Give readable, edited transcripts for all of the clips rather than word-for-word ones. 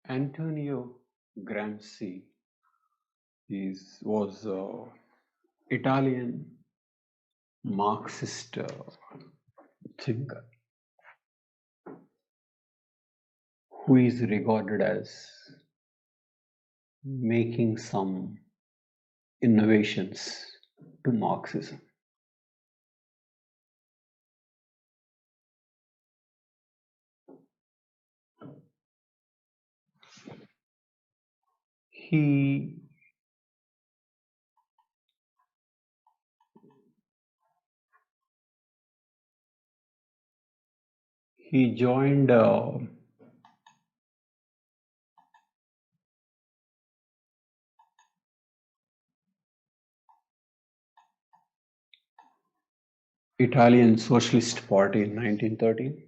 Antonio Gramsci was Italian Marxist thinker who is regarded as making some innovations to Marxism. He joined Italian Socialist Party in 1913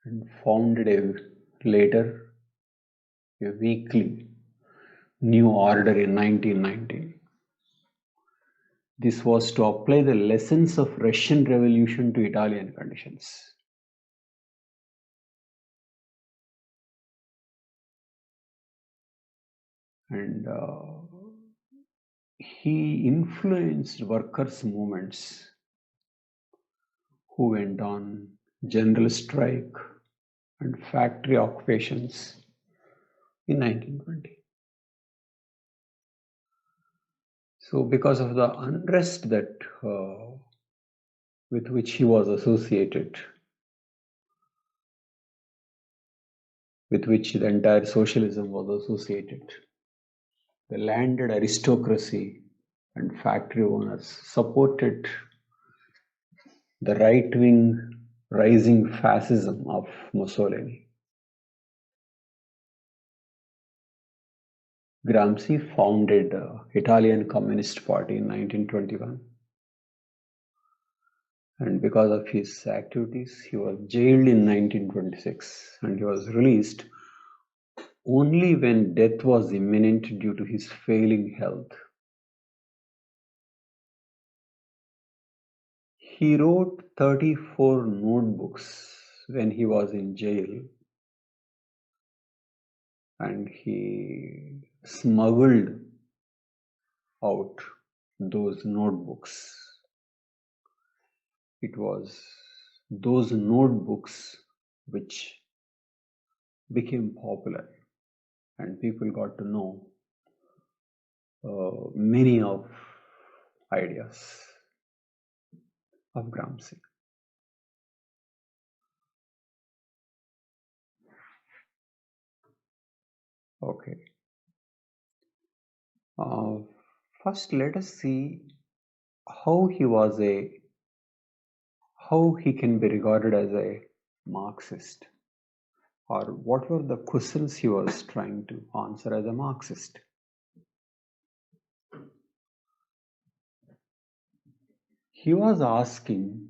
and founded later a weekly New Order in 1919. This was to apply the lessons of Russian Revolution to Italian conditions. And he influenced workers' movements who went on general strike and factory occupations in 1920. So because of the unrest that with which he was associated, with which the entire socialism was associated, the landed aristocracy and factory owners supported the right-wing rising fascism of Mussolini. Gramsci founded the Italian Communist Party in 1921. And because of his activities, he was jailed in 1926 and he was released only when death was imminent due to his failing health. He wrote 34 notebooks when he was in jail, and he smuggled out those notebooks. It was those notebooks which became popular, and people got to know many of ideas of Gramsci. Okay. First, let us see how he can be regarded as a Marxist, or what were the questions he was trying to answer as a Marxist. He was asking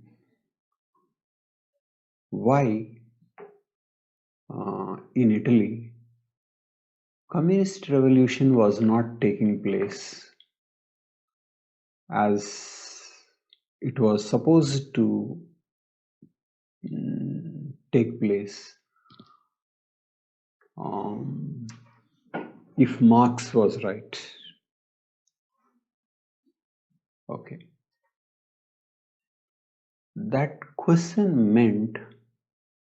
why in Italy communist revolution was not taking place as it was supposed to take place if Marx was right. Okay. That question meant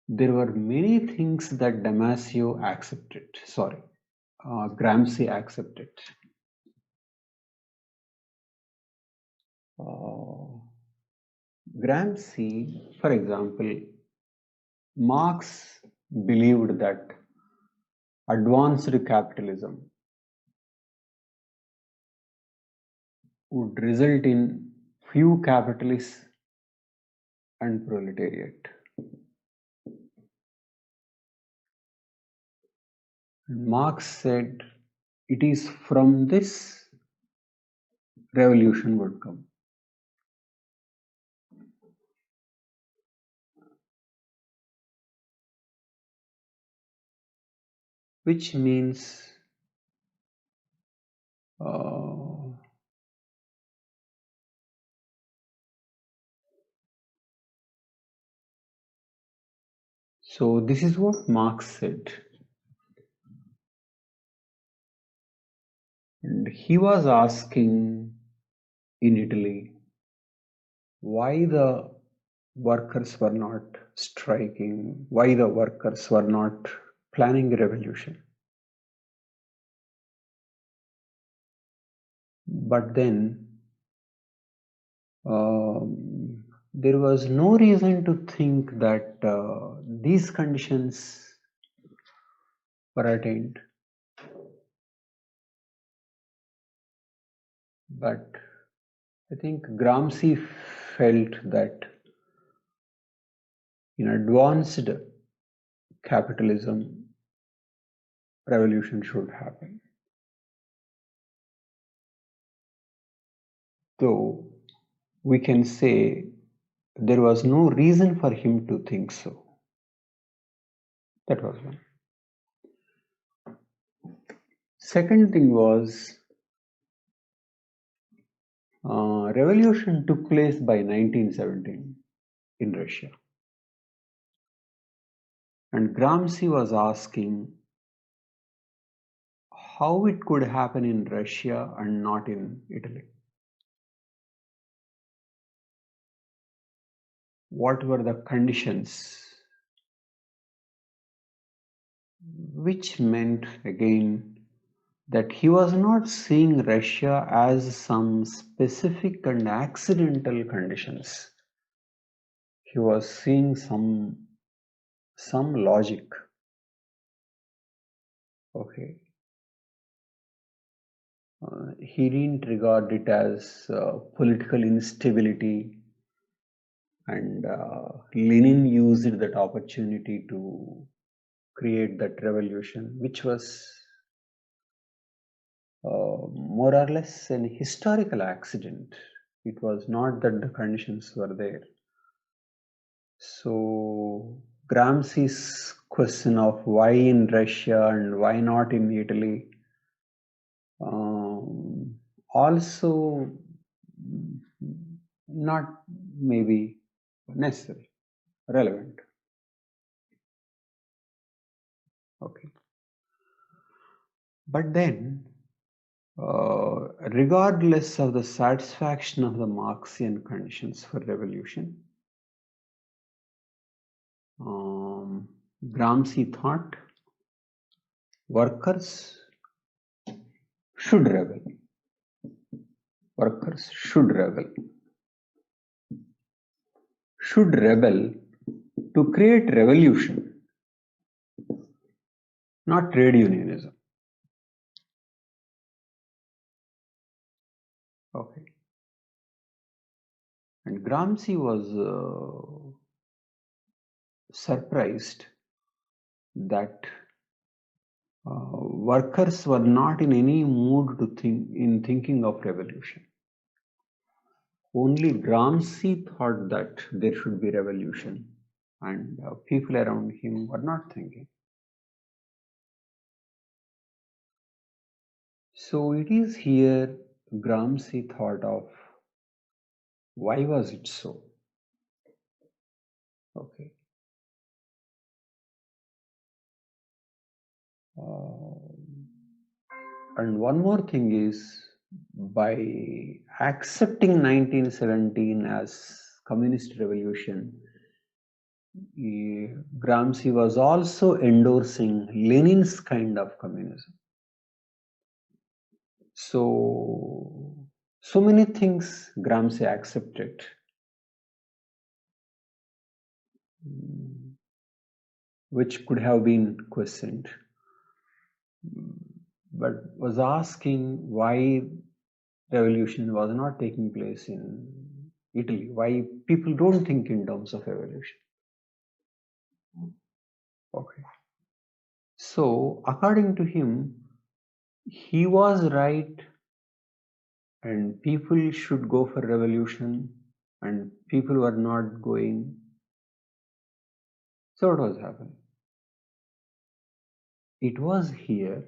there were many things that Gramsci accepted. Gramsci, for example, Marx believed that advanced capitalism would result in few capitalists and proletariat. And Marx said it is from this revolution would come. Which means So this is what Marx said. And he was asking in Italy why the workers were not striking, why the workers were not planning a revolution. But then there was no reason to think that these conditions were attained. But I think Gramsci felt that in advanced capitalism, revolution should happen. Though we can say there was no reason for him to think so. That was one. Second thing was revolution took place by 1917 in Russia. And Gramsci was asking how it could happen in Russia and not in Italy. What were the conditions? Which meant again that he was not seeing Russia as some specific and accidental conditions. He was seeing some logic. Okay. He didn't regard it as political instability, and Lenin used that opportunity to create that revolution, which was more or less an historical accident. It was not that the conditions were there. So Gramsci's question of why in Russia and why not in Italy also not maybe necessary, relevant. Okay. But then, regardless of the satisfaction of the Marxian conditions for revolution, Gramsci thought workers should rebel. Workers should rebel. Should rebel to create revolution, not trade unionism. Okay. And Gramsci was surprised that workers were not in any mood to thinking of revolution. Only Gramsci thought that there should be revolution, and people around him were not thinking. So it is here Gramsci thought of why was it so? Okay. And one more thing is, by accepting 1917 as communist revolution, Gramsci was also endorsing Lenin's kind of communism. So many things Gramsci accepted, which could have been questioned, but was asking why revolution was not taking place in Italy, why people don't think in terms of revolution. Okay. So according to him, he was right, and people should go for revolution, and people were not going. So what was happening? It was here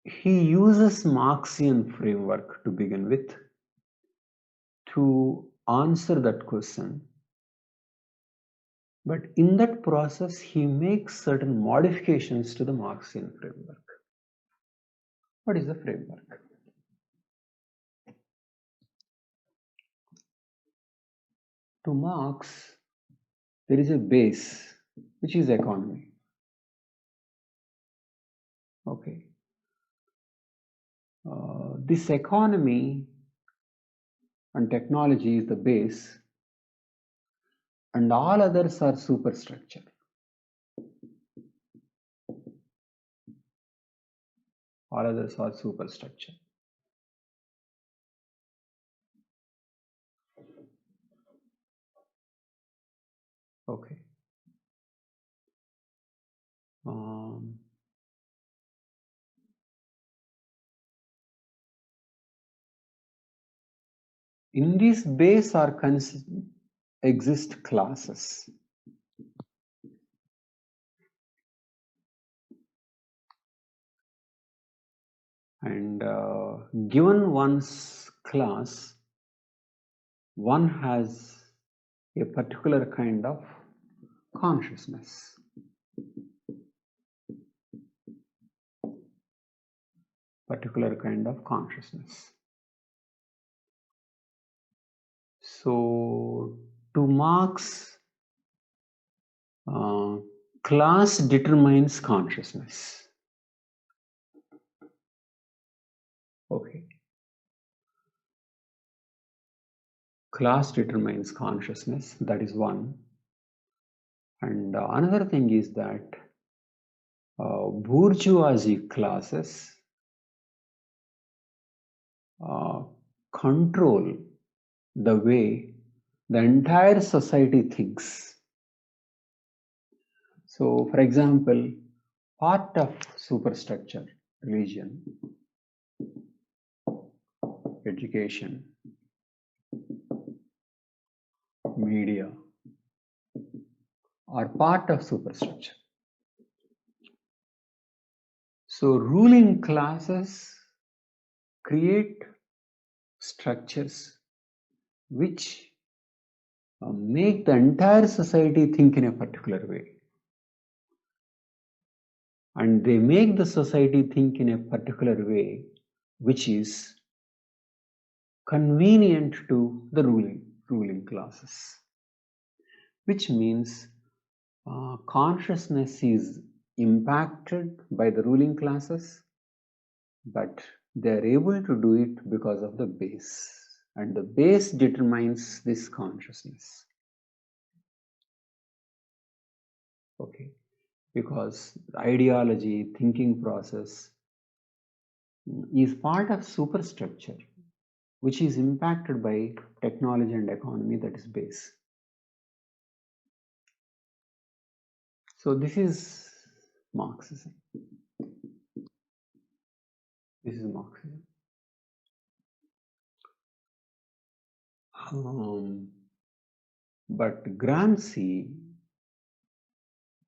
he uses Marxian framework to begin with to answer that question, But in that process, he makes certain modifications to the Marxian framework. What is the framework? To Marx, there is a base, which is economy. Okay. This economy and technology is the base, and all others are superstructure. All others are superstructure. Okay. In this base are exist classes. And given one's class, one has a particular kind of consciousness. Particular kind of consciousness. So, to Marx, class determines consciousness. Okay. Class determines consciousness, that is one. And another thing is that bourgeoisie classes control the way the entire society thinks. So, for example, part of superstructure, religion, education, media, are part of superstructure. So, ruling classes create structures which make the entire society think in a particular way. And they make the society think in a particular way which is convenient to the ruling classes. Which means consciousness is impacted by the ruling classes, but they are able to do it because of the base. And the base determines this consciousness. Okay. Because the ideology, thinking process is part of superstructure, which is impacted by technology and economy, that is base. So this is Marxism. This is Marxism. But Gramsci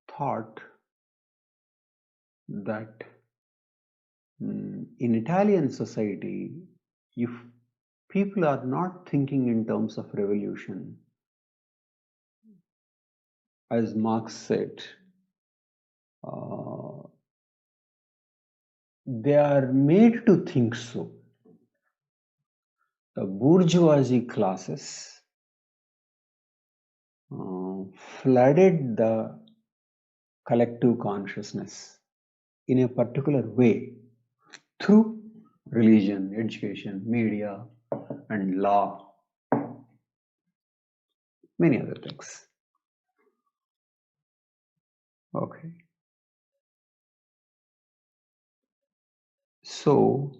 thought that in Italian society, if people are not thinking in terms of revolution, as Marx said, they are made to think so. The bourgeoisie classes flooded the collective consciousness in a particular way through religion, education, media, and law, many other things. Okay. So,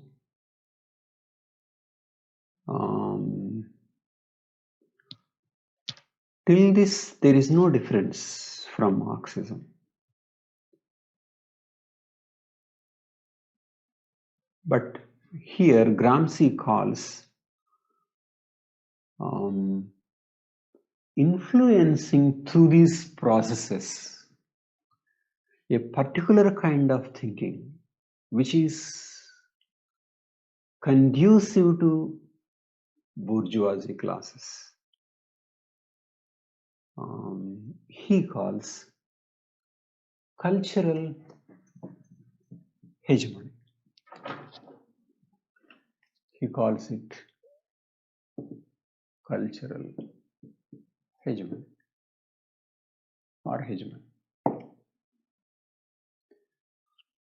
till this, there is no difference from Marxism. But here, Gramsci calls influencing through these processes a particular kind of thinking which is conducive to bourgeoisie classes. he calls cultural hegemony. He calls it cultural hegemony or hegemony,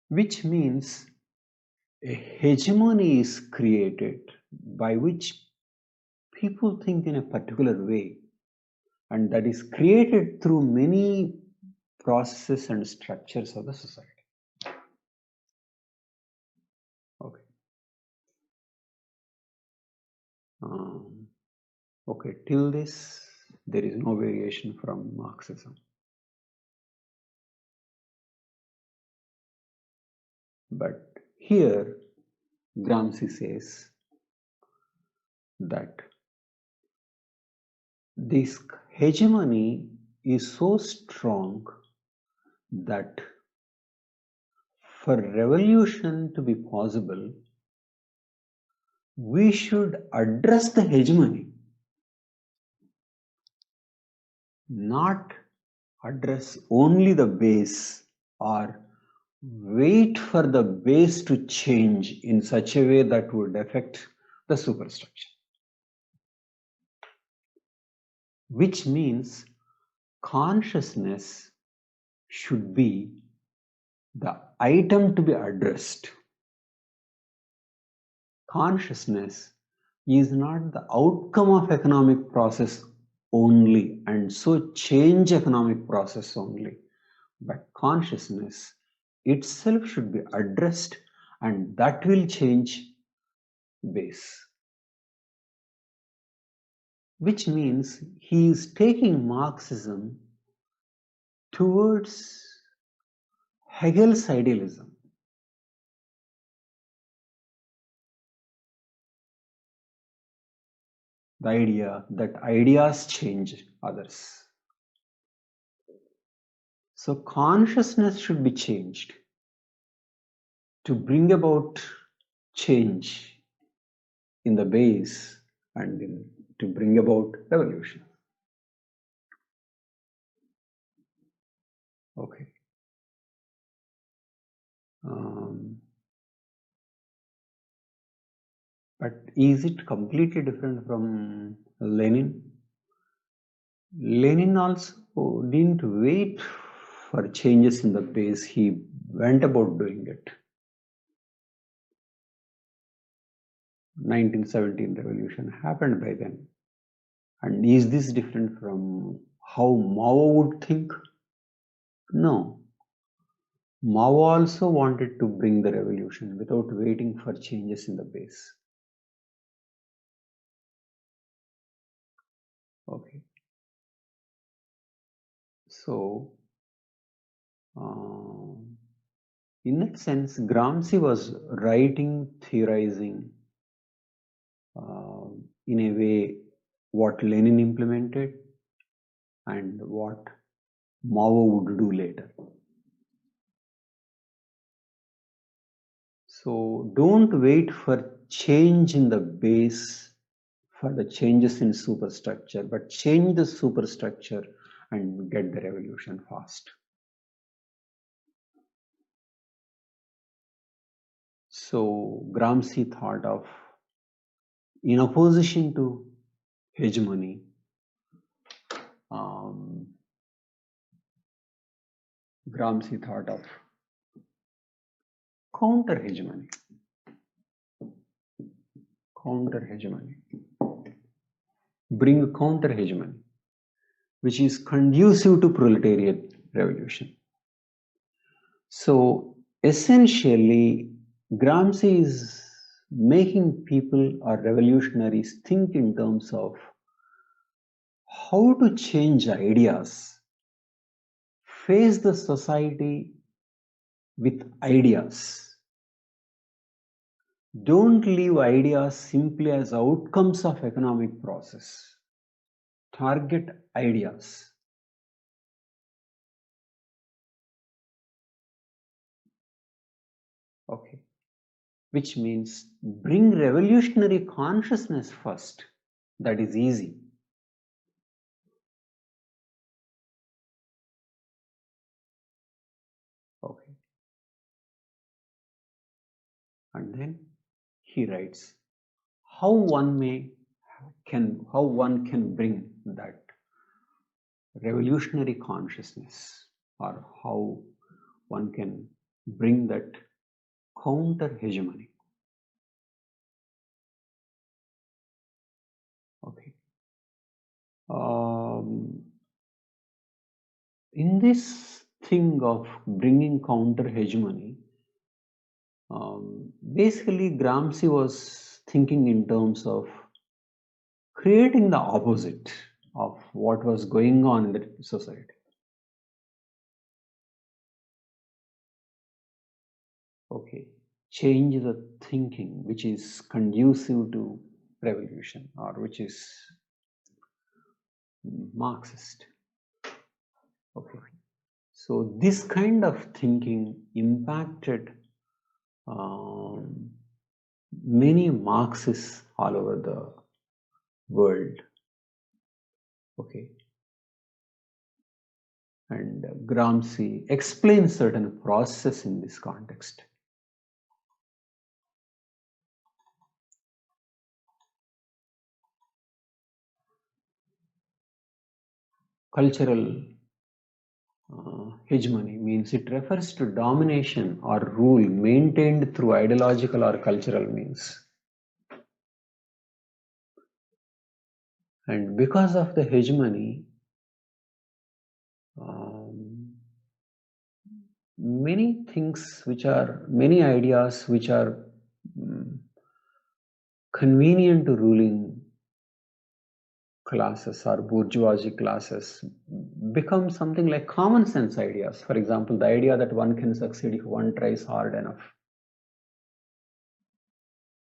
which means a hegemony is created by which people think in a particular way, and that is created through many processes and structures of the society. Okay. Okay, till this, there is no variation from Marxism. But here, Gramsci says that this hegemony is so strong that for revolution to be possible, we should address the hegemony, not address only the base or wait for the base to change in such a way that would affect the superstructure. Which means consciousness should be the item to be addressed. Consciousness is not the outcome of economic process only and so change economic process only, but consciousness itself should be addressed and that will change base. Which means he is taking Marxism towards Hegel's idealism. The idea that ideas change others. So consciousness should be changed to bring about change in the base and to bring about revolution. Okay. But is it completely different from Lenin? Lenin also didn't wait for changes in the base. He went about doing it. 1917 revolution happened by then. And is this different from how Mao would think? No. Mao also wanted to bring the revolution without waiting for changes in the base. Okay. So, in that sense, Gramsci was writing, theorizing in a way what Lenin implemented and what Mao would do later. So don't wait for change in the base for the changes in superstructure, but change the superstructure and get the revolution fast. So Gramsci thought of, in opposition to hegemony, Gramsci thought of counter-hegemony. Counter-hegemony. Bring a counter-hegemony, which is conducive to proletariat revolution. So essentially, Gramsci is making people or revolutionaries think in terms of how to change ideas, face the society with ideas. Don't leave ideas simply as outcomes of economic process. Target ideas. Okay. Which means bring revolutionary consciousness first. That is easy. And then he writes how one can bring that revolutionary consciousness, or how one can bring that counter-hegemony. Okay. In this thing of bringing counter-hegemony, basically Gramsci was thinking in terms of creating the opposite of what was going on in the society. Okay, change the thinking which is conducive to revolution, or which is Marxist. Okay, so this kind of thinking impacted many Marxists all over the world. Okay, and Gramsci explains certain process in this context. Cultural hegemony means it refers to domination or rule maintained through ideological or cultural means. And because of the hegemony, many ideas which are convenient to ruling classes or bourgeoisie classes become something like common sense ideas. For example, the idea that one can succeed if one tries hard enough.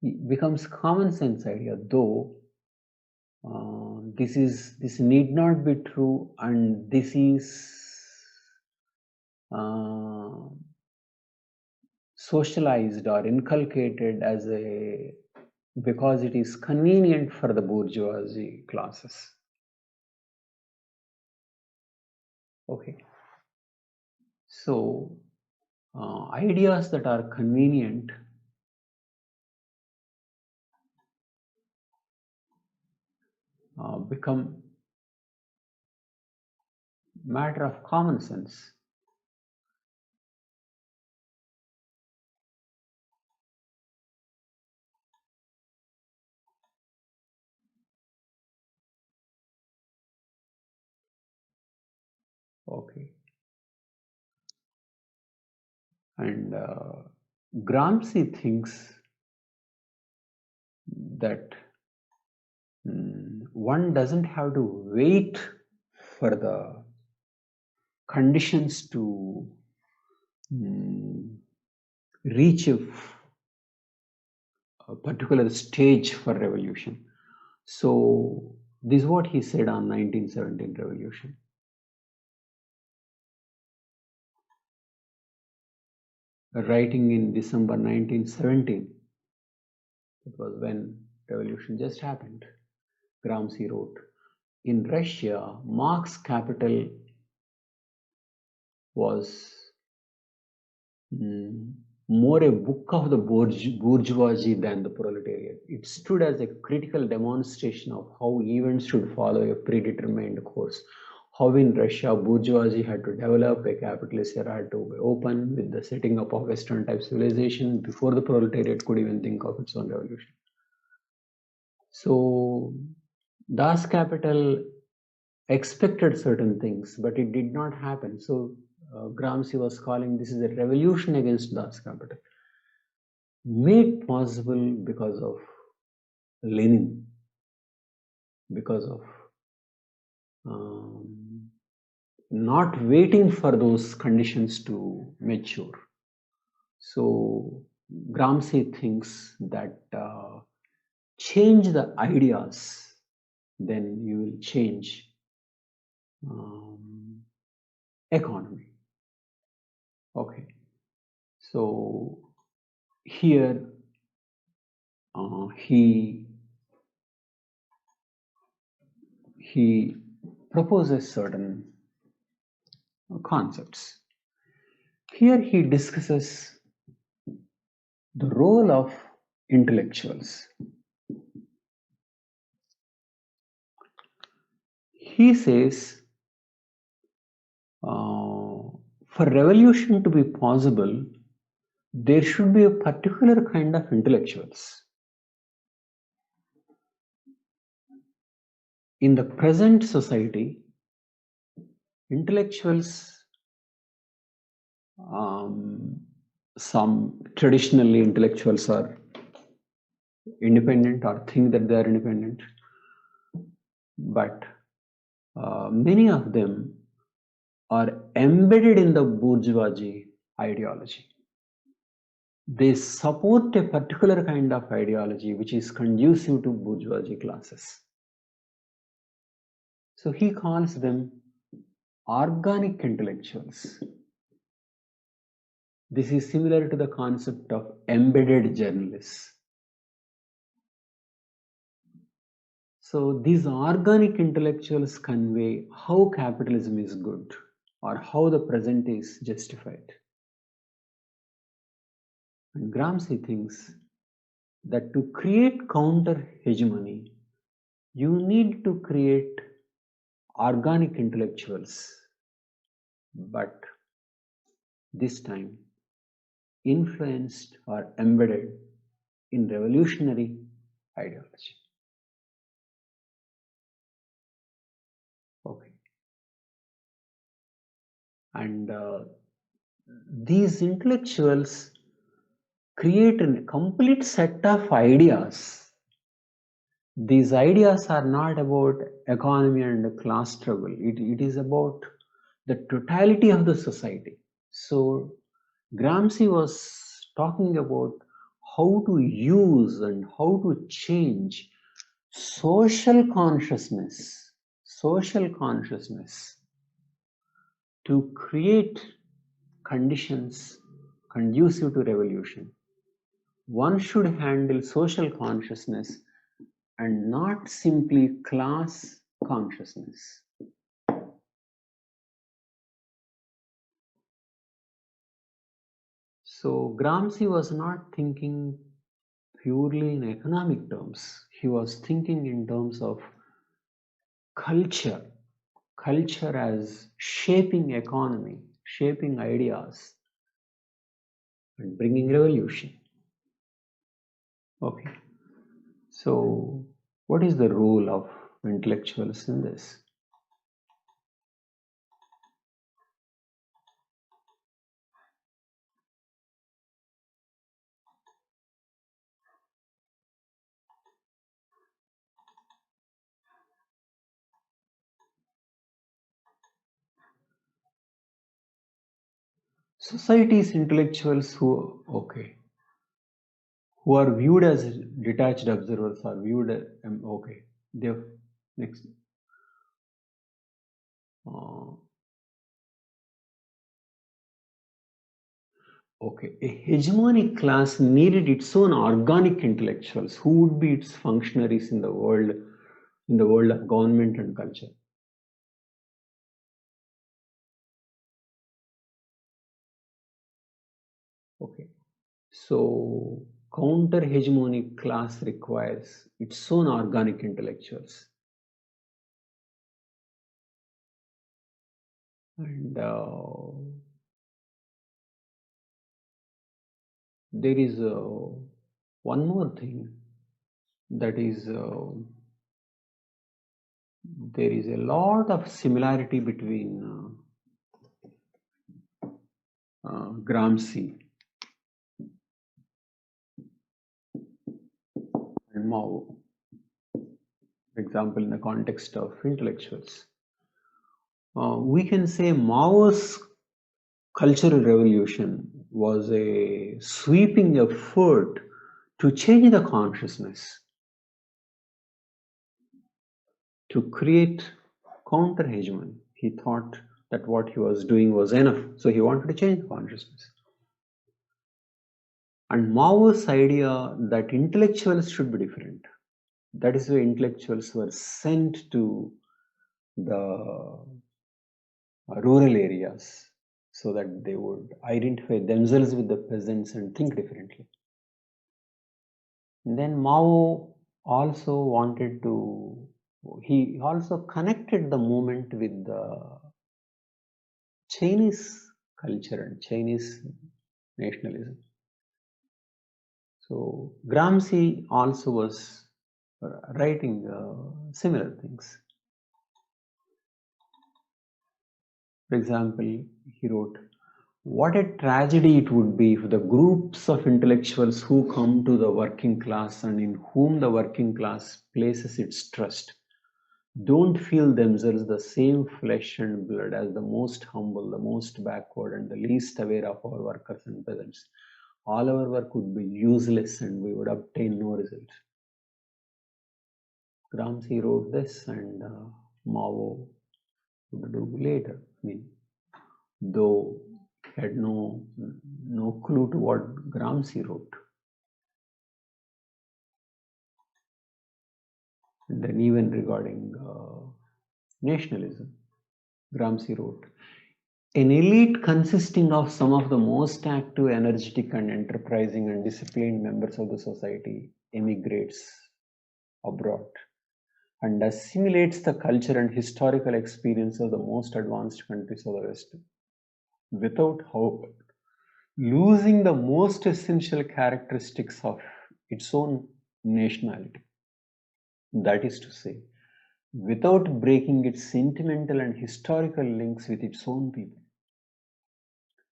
It becomes common sense idea, though this need not be true, and this is socialized or inculcated as because it is convenient for the bourgeoisie classes. Okay, so ideas that are convenient become matter of common sense. Okay, and Gramsci thinks that one doesn't have to wait for the conditions to reach a particular stage for revolution. So this is what he said on 1917 revolution. Writing in December 1917, it was when revolution just happened, Gramsci wrote, in Russia, Marx's capital was more a book of the bourgeoisie than the proletariat. It stood as a critical demonstration of how events should follow a predetermined course. How in Russia, bourgeoisie had to develop, a capitalist era had to open with the setting up of Western type civilization before the proletariat could even think of its own revolution. So Das Kapital expected certain things, but it did not happen. So Gramsci was calling this is a revolution against Das Kapital, made possible because of Lenin, because of not waiting for those conditions to mature. So Gramsci thinks that change the ideas, then you will change economy. Okay, so here he proposes certain concepts. Here he discusses The role of intellectuals. He says, for revolution to be possible, there should be a particular kind of intellectuals. In the present society, intellectuals, some traditionally intellectuals are independent or think that they are independent, but many of them are embedded in the bourgeoisie ideology. They support a particular kind of ideology which is conducive to bourgeoisie classes. So he calls them organic intellectuals. This is similar to the concept of embedded journalists. So these organic intellectuals convey how capitalism is good or how the present is justified. And Gramsci thinks that to create counter-hegemony, you need to create organic intellectuals, but this time influenced or embedded in revolutionary ideology. Okay. And these intellectuals create a complete set of ideas. These ideas are not about economy and class struggle. It is about the totality of the society. So Gramsci was talking about how to use and how to change social consciousness to create conditions conducive to revolution. One should handle social consciousness and not simply class consciousness. So Gramsci was not thinking purely in economic terms. He was thinking in terms of culture as shaping economy, shaping ideas, and bringing revolution. Okay. So what is the role of intellectuals in this? Society's intellectuals who are viewed as detached observers are viewed as they're next a hegemonic class needed its own organic intellectuals who would be its functionaries in the world of government and culture. Okay, so counter-hegemonic class requires its own organic intellectuals. And there is one more thing, that is there is a lot of similarity between Gramsci and Mao, for example, in the context of intellectuals. We can say Mao's cultural revolution was a sweeping effort to change the consciousness, to create counter-hegemony. He thought that what he was doing was enough, so he wanted to change the consciousness. And Mao's idea that intellectuals should be different. That is why intellectuals were sent to the rural areas so that they would identify themselves with the peasants and think differently. Then Mao also wanted to, he also connected the movement with the Chinese culture and Chinese nationalism. So Gramsci also was writing similar things. For example, he wrote, "What a tragedy it would be if the groups of intellectuals who come to the working class and in whom the working class places its trust don't feel themselves the same flesh and blood as the most humble, the most backward, and the least aware of our workers and peasants. All our work would be useless and we would obtain no result." Gramsci wrote this, and Mao would do later. I mean, though he had no clue to what Gramsci wrote. And then even regarding nationalism, Gramsci wrote, "An elite consisting of some of the most active, energetic, and enterprising and disciplined members of the society emigrates abroad and assimilates the culture and historical experience of the most advanced countries of the West, without, however, losing the most essential characteristics of its own nationality. That is to say, without breaking its sentimental and historical links with its own people."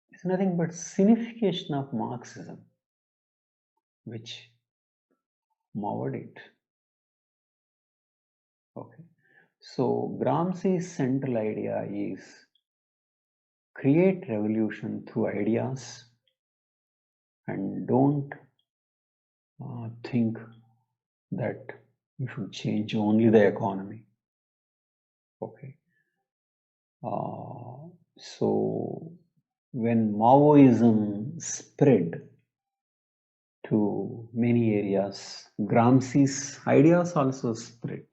It's nothing but signification of Marxism, which Mao did. Okay. So Gramsci's central idea is create revolution through ideas and don't think that you should change only the economy. Okay. So when Maoism spread to many areas, Gramsci's ideas also spread.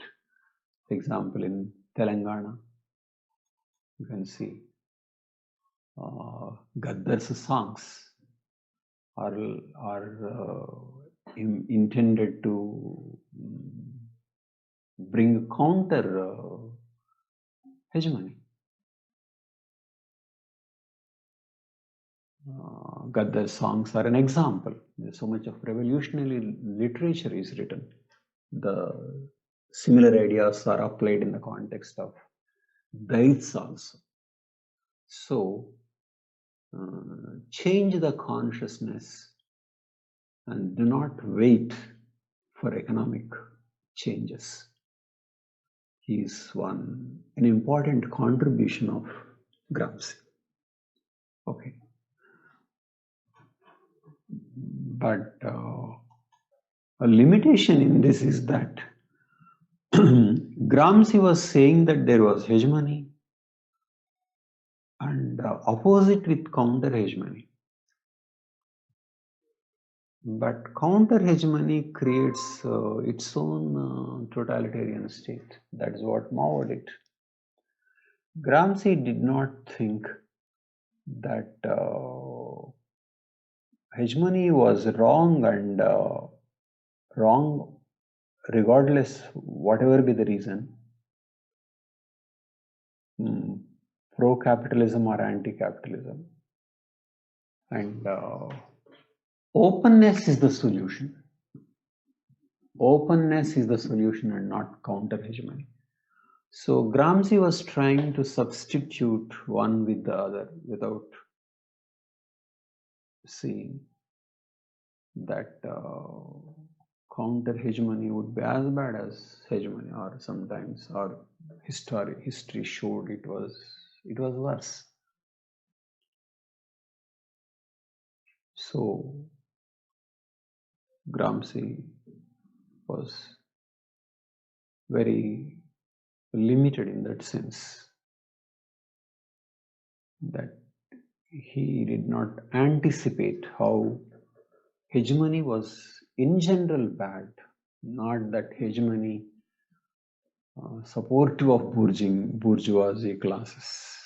For example, in Telangana, you can see Gaddar's songs are intended to bring a counter hegemony. Gaddar's songs are an example. So much of revolutionary literature is written. The similar ideas are applied in the context of Daits also. So, change the consciousness and do not wait for economic changes is an important contribution of Gramsci. Okay. But a limitation in this is that Gramsci was saying that there was hegemony and opposite with counter-hegemony. But counter-hegemony creates its own totalitarian state. That is what Mao did. Gramsci did not think that hegemony was wrong and wrong regardless whatever be the reason, pro-capitalism or anti-capitalism. And openness is the solution. Openness is the solution and not counter-hegemony. So Gramsci was trying to substitute one with the other without seeing that counter-hegemony would be as bad as hegemony, or sometimes our history showed it was worse. So Gramsci was very limited in that sense, that he did not anticipate how hegemony was in general bad, not that hegemony supportive of bourgeoisie classes.